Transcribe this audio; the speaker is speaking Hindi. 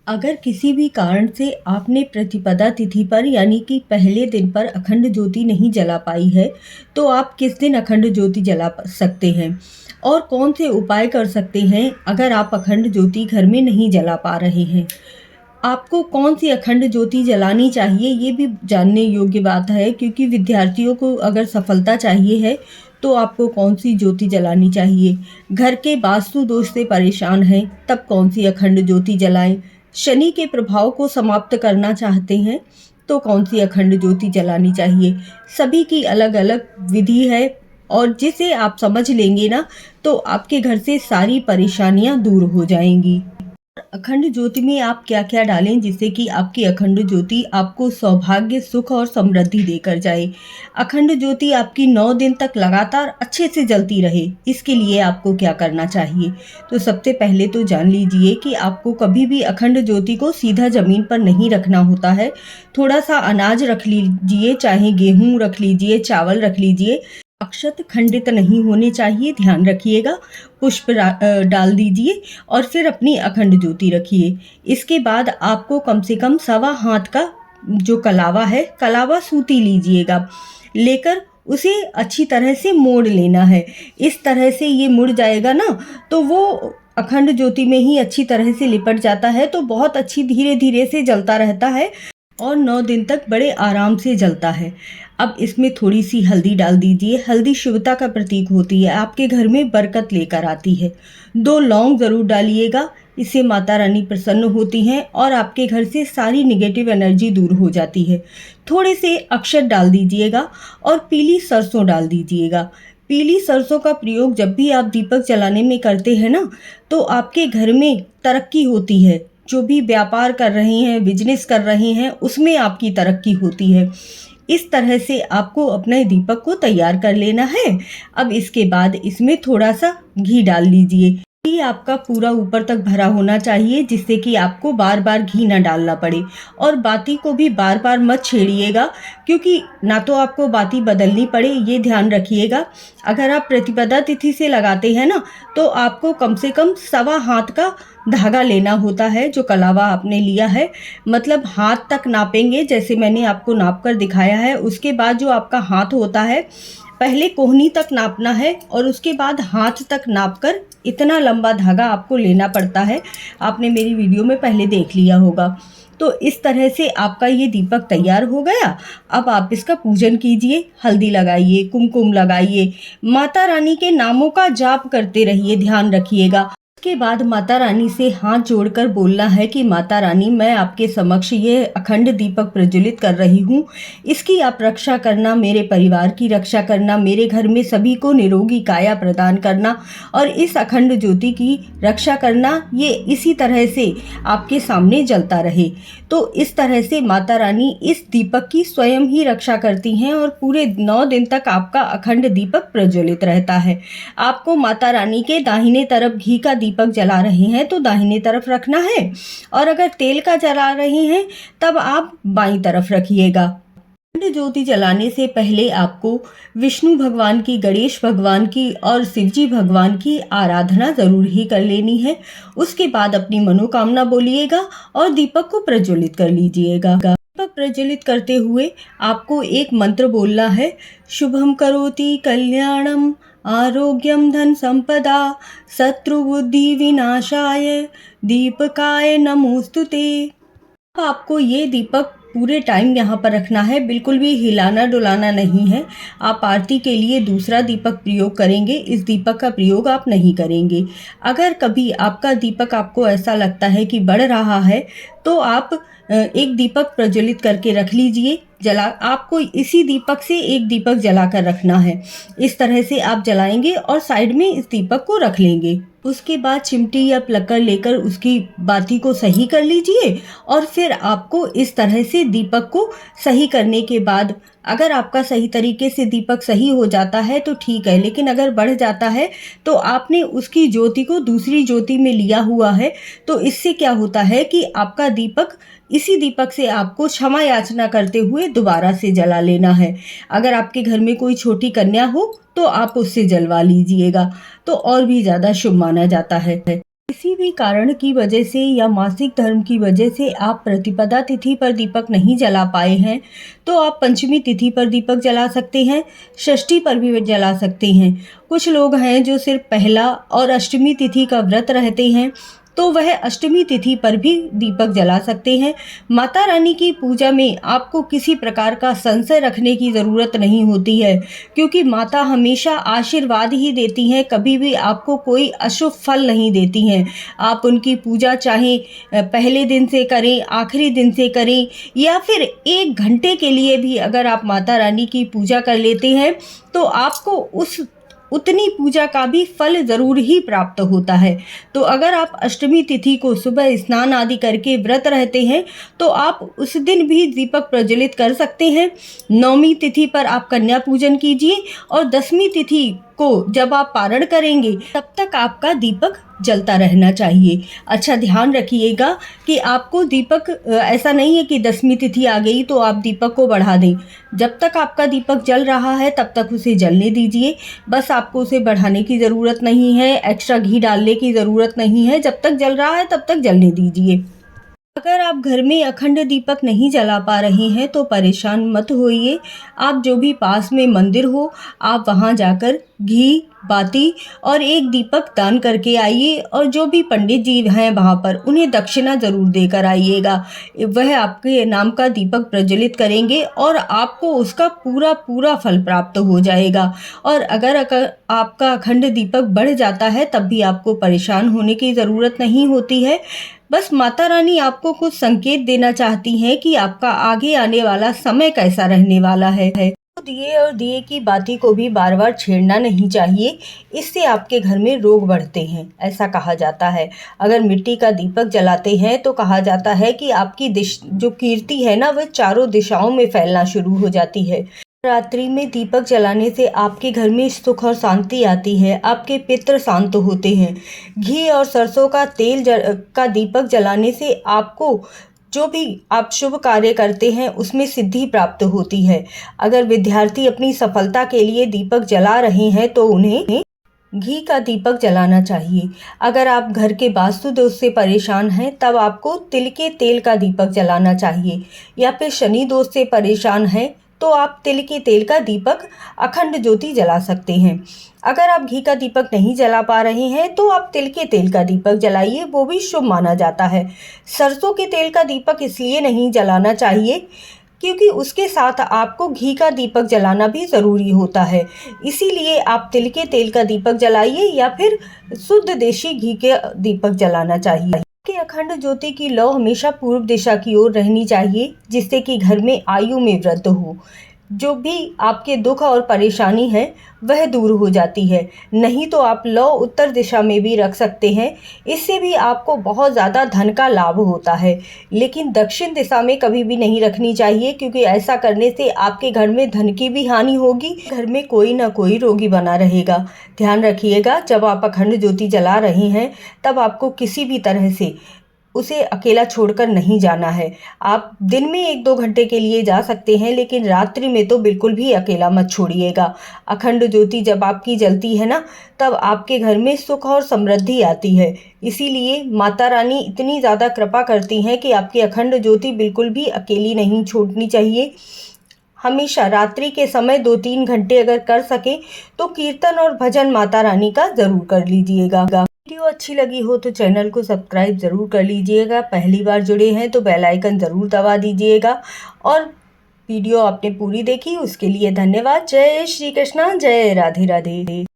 अगर किसी भी कारण से आपने प्रतिपदा तिथि पर यानी कि पहले दिन पर अखंड ज्योति नहीं जला पाई है, तो आप किस दिन अखंड ज्योति जला सकते हैं और कौन से उपाय कर सकते हैं अगर आप अखंड ज्योति घर में नहीं जला पा रहे हैं। आपको कौन सी अखंड ज्योति जलानी चाहिए ये भी जानने योग्य बात है, क्योंकि विद्यार्थियों को अगर सफलता चाहिए है तो आपको कौन सी ज्योति जलानी चाहिए। घर के वास्तु दोष से परेशान हैं तब कौन सी अखंड ज्योति जलाएं। शनि के प्रभाव को समाप्त करना चाहते हैं तो कौन सी अखंड ज्योति जलानी चाहिए। सभी की अलग अलग विधि है और जिसे आप समझ लेंगे ना तो आपके घर से सारी परेशानियां दूर हो जाएंगी। अखंड ज्योति में आप क्या क्या डालें जिससे कि आपकी अखंड ज्योति आपको सौभाग्य, सुख और समृद्धि देकर जाए। अखंड ज्योति आपकी 9 दिन तक लगातार अच्छे से जलती रहे, इसके लिए आपको क्या करना चाहिए। तो सबसे पहले तो जान लीजिए कि आपको कभी भी अखंड ज्योति को सीधा ज़मीन पर नहीं रखना होता है। थोड़ा सा अनाज रख लीजिए, चाहे गेहूँ रख लीजिए, चावल रख लीजिए। अक्षत खंडित नहीं होने चाहिए, ध्यान रखिएगा। पुष्प डाल दीजिए और फिर अपनी अखंड ज्योति रखिए। इसके बाद आपको कम से कम 1.25 हाथ का जो कलावा है, कलावा सूती लीजिएगा, लेकर उसे अच्छी तरह से मोड़ लेना है। इस तरह से ये मुड़ जाएगा ना तो वो अखंड ज्योति में ही अच्छी तरह से लिपट जाता है, तो बहुत अच्छी धीरे धीरे से जलता रहता है और 9 दिन तक बड़े आराम से जलता है। अब इसमें थोड़ी सी हल्दी डाल दीजिए। हल्दी शुभता का प्रतीक होती है, आपके घर में बरकत लेकर आती है। 2 लौंग ज़रूर डालिएगा, इससे माता रानी प्रसन्न होती हैं और आपके घर से सारी निगेटिव एनर्जी दूर हो जाती है। थोड़े से अक्षत डाल दीजिएगा और पीली सरसों डाल दीजिएगा। पीली सरसों का प्रयोग जब भी आप दीपक जलाने में करते हैं ना तो आपके घर में तरक्की होती है। जो भी व्यापार कर रहे हैं, बिजनेस कर रहे हैं, उसमें आपकी तरक्की होती है। इस तरह से आपको अपने दीपक को तैयार कर लेना है। अब इसके बाद इसमें थोड़ा सा घी डाल लीजिए। घी आपका पूरा ऊपर तक भरा होना चाहिए, जिससे कि आपको बार बार घी ना डालना पड़े। और बाती को भी बार बार मत छेड़िएगा, क्योंकि ना तो आपको बाती बदलनी पड़े, ये ध्यान रखिएगा। अगर आप प्रतिपदा तिथि से लगाते हैं ना तो आपको कम से कम 1.25 हाथ का धागा लेना होता है। जो कलावा आपने लिया है, मतलब हाथ तक नापेंगे, जैसे मैंने आपको नाप कर दिखाया है। उसके बाद जो आपका हाथ होता है, पहले कोहनी तक नापना है और उसके बाद हाथ तक नापकर इतना लंबा धागा आपको लेना पड़ता है। आपने मेरी वीडियो में पहले देख लिया होगा। तो इस तरह से आपका ये दीपक तैयार हो गया। अब आप इसका पूजन कीजिए, हल्दी लगाइए, कुमकुम लगाइए, माता रानी के नामों का जाप करते रहिए, ध्यान रखिएगा। उसके बाद माता रानी से हाथ जोड़कर बोलना है कि माता रानी, मैं आपके समक्ष ये अखंड दीपक प्रज्वलित कर रही हूँ। इसकी आप रक्षा करना, मेरे परिवार की रक्षा करना, मेरे घर में सभी को निरोगी काया प्रदान करना और इस अखंड ज्योति की रक्षा करना। ये इसी तरह से आपके सामने जलता रहे। तो इस तरह से माता रानी इस दीपक की स्वयं ही रक्षा करती हैं और पूरे 9 दिन तक आपका अखंड दीपक प्रज्वलित रहता है। आपको माता रानी के दाहिने तरफ घी का दीपक जला रहे हैं तो दाहिने तरफ रखना है, और अगर तेल का जला रहे हैं तब आप बाईं तरफ रखिएगा। अखंड ज्योति जलाने से पहले आपको विष्णु भगवान की, गणेश भगवान की और शिवजी भगवान की आराधना जरूर ही कर लेनी है। उसके बाद अपनी मनोकामना बोलिएगा और दीपक को प्रज्वलित कर लीजिएगा। दीपक प्रज्वलित करते हुए आपको एक मंत्र बोलना है, शुभम करोति कल्याणम आरोग्यम धन संपदा शत्रु बुद्धि विनाशाय दीपकाय नमोस्तुते। आपको ये दीपक पूरे टाइम यहाँ पर रखना है, बिल्कुल भी हिलाना डुलाना नहीं है। आप आरती के लिए दूसरा दीपक प्रयोग करेंगे, इस दीपक का प्रयोग आप नहीं करेंगे। अगर कभी आपका दीपक आपको ऐसा लगता है कि बढ़ रहा है तो आप एक दीपक प्रज्वलित करके रख लीजिए। आपको इसी दीपक से एक दीपक जला कर रखना है। इस तरह से आप जलाएंगे और साइड में इस दीपक को रख लेंगे। उसके बाद चिमटी या प्लकर लेकर उसकी बाती को सही कर लीजिए और फिर आपको इस तरह से दीपक को सही करने के बाद, अगर आपका सही तरीके से दीपक सही हो जाता है तो ठीक है, लेकिन अगर बढ़ जाता है तो आपने उसकी ज्योति को दूसरी ज्योति में लिया हुआ है, तो इससे क्या होता है कि आपका दीपक, इसी दीपक से आपको क्षमा याचना करते हुए दोबारा से जला लेना है। अगर आपके घर में कोई छोटी कन्या हो तो आप उससे जलवा लीजिएगा, तो और भी ज़्यादा शुभ माना जाता है। किसी भी कारण की वजह से या मासिक धर्म की वजह से आप प्रतिपदा तिथि पर दीपक नहीं जला पाए हैं, तो आप पंचमी तिथि पर दीपक जला सकते हैं, षष्ठी पर भी जला सकते हैं। कुछ लोग हैं जो सिर्फ पहला और अष्टमी तिथि का व्रत रहते हैं, तो वह अष्टमी तिथि पर भी दीपक जला सकते हैं। माता रानी की पूजा में आपको किसी प्रकार का संशय रखने की ज़रूरत नहीं होती है, क्योंकि माता हमेशा आशीर्वाद ही देती हैं, कभी भी आपको कोई अशुभ फल नहीं देती हैं। आप उनकी पूजा चाहे पहले दिन से करें, आखिरी दिन से करें, या फिर 1 घंटे के लिए भी अगर आप माता रानी की पूजा कर लेते हैं, तो आपको उतनी पूजा का भी फल ज़रूर ही प्राप्त होता है। तो अगर आप अष्टमी तिथि को सुबह स्नान आदि करके व्रत रहते हैं, तो आप उस दिन भी दीपक प्रज्वलित कर सकते हैं। नौमी तिथि पर आप कन्या पूजन कीजिए, और 10वीं तिथि को जब आप पारण करेंगे, तब तक आपका दीपक जलता रहना चाहिए। अच्छा, ध्यान रखिएगा कि आपको दीपक ऐसा नहीं है कि 10वीं तिथि आ गई तो आप दीपक को बढ़ा दें। जब तक आपका दीपक जल रहा है तब तक उसे जलने दीजिए। बस आपको उसे बढ़ाने की ज़रूरत नहीं है, एक्स्ट्रा घी डालने की ज़रूरत नहीं है। जब तक जल रहा है तब तक जलने दीजिए। अगर आप घर में अखंड दीपक नहीं जला पा रहे हैं तो परेशान मत होइए। आप जो भी पास में मंदिर हो, आप वहां जाकर घी, बाती और एक दीपक दान करके आइए, और जो भी पंडित जी हैं वहां पर उन्हें दक्षिणा ज़रूर देकर आइएगा। वह आपके नाम का दीपक प्रज्वलित करेंगे और आपको उसका पूरा पूरा फल प्राप्त हो जाएगा। और अगर आपका अखंड दीपक बढ़ जाता है तब भी आपको परेशान होने की ज़रूरत नहीं होती है। बस माता रानी आपको कुछ संकेत देना चाहती हैं कि आपका आगे आने वाला समय कैसा रहने वाला है। तो दिए और दिए की बाती को भी बार बार छेड़ना नहीं चाहिए, इससे आपके घर में रोग बढ़ते हैं, ऐसा कहा जाता है। अगर मिट्टी का दीपक जलाते हैं तो कहा जाता है कि आपकी जो कीर्ति है ना, वह चारों दिशाओं में फैलना शुरू हो जाती है। रात्रि में दीपक जलाने से आपके घर में सुख और शांति आती है, आपके पितृ शांत होते हैं। घी और सरसों का तेल का दीपक जलाने से आपको जो भी आप शुभ कार्य करते हैं उसमें सिद्धि प्राप्त होती है। अगर विद्यार्थी अपनी सफलता के लिए दीपक जला रहे हैं तो उन्हें घी का दीपक जलाना चाहिए। अगर आप घर के वास्तु दोष से परेशान हैं तब आपको तिल के तेल का दीपक जलाना चाहिए। या फिर शनि दोष से परेशान हैं तो आप तिल के तेल का दीपक अखंड ज्योति जला सकते हैं। अगर आप घी का दीपक नहीं जला पा रहे हैं तो आप तिल के तेल का दीपक जलाइए, वो भी शुभ माना जाता है। सरसों के तेल का दीपक इसलिए नहीं जलाना चाहिए क्योंकि उसके साथ आपको घी का दीपक जलाना भी ज़रूरी होता है। इसीलिए आप तिल के तेल का दीपक जलाइए या फिर शुद्ध देशी घी के दीपक जलाना चाहिए। कि अखंड ज्योति की लौ हमेशा पूर्व दिशा की ओर रहनी चाहिए, जिससे कि घर में आयु में वृद्धि हो। जो भी आपके दुख और परेशानी है वह दूर हो जाती है। नहीं तो आप लौ उत्तर दिशा में भी रख सकते हैं, इससे भी आपको बहुत ज़्यादा धन का लाभ होता है। लेकिन दक्षिण दिशा में कभी भी नहीं रखनी चाहिए, क्योंकि ऐसा करने से आपके घर में धन की भी हानि होगी, घर में कोई ना कोई रोगी बना रहेगा। ध्यान रखिएगा, जब आप अखंड ज्योति जला रहे हैं तब आपको किसी भी तरह से उसे अकेला छोड़कर नहीं जाना है। आप दिन में 1-2 घंटे के लिए जा सकते हैं, लेकिन रात्रि में तो बिल्कुल भी अकेला मत छोड़िएगा। अखंड ज्योति जब आपकी जलती है ना, तब आपके घर में सुख और समृद्धि आती है। इसीलिए माता रानी इतनी ज़्यादा कृपा करती हैं कि आपकी अखंड ज्योति बिल्कुल भी अकेली नहीं छोड़नी चाहिए। हमेशा रात्रि के समय 2-3 घंटे अगर कर सकें तो कीर्तन और भजन माता रानी का ज़रूर कर लीजिएगा। वीडियो अच्छी लगी हो तो चैनल को सब्सक्राइब ज़रूर कर लीजिएगा। पहली बार जुड़े हैं तो बेल आइकन ज़रूर दबा दीजिएगा। और वीडियो आपने पूरी देखी उसके लिए धन्यवाद। जय श्री कृष्णा, जय राधे राधे।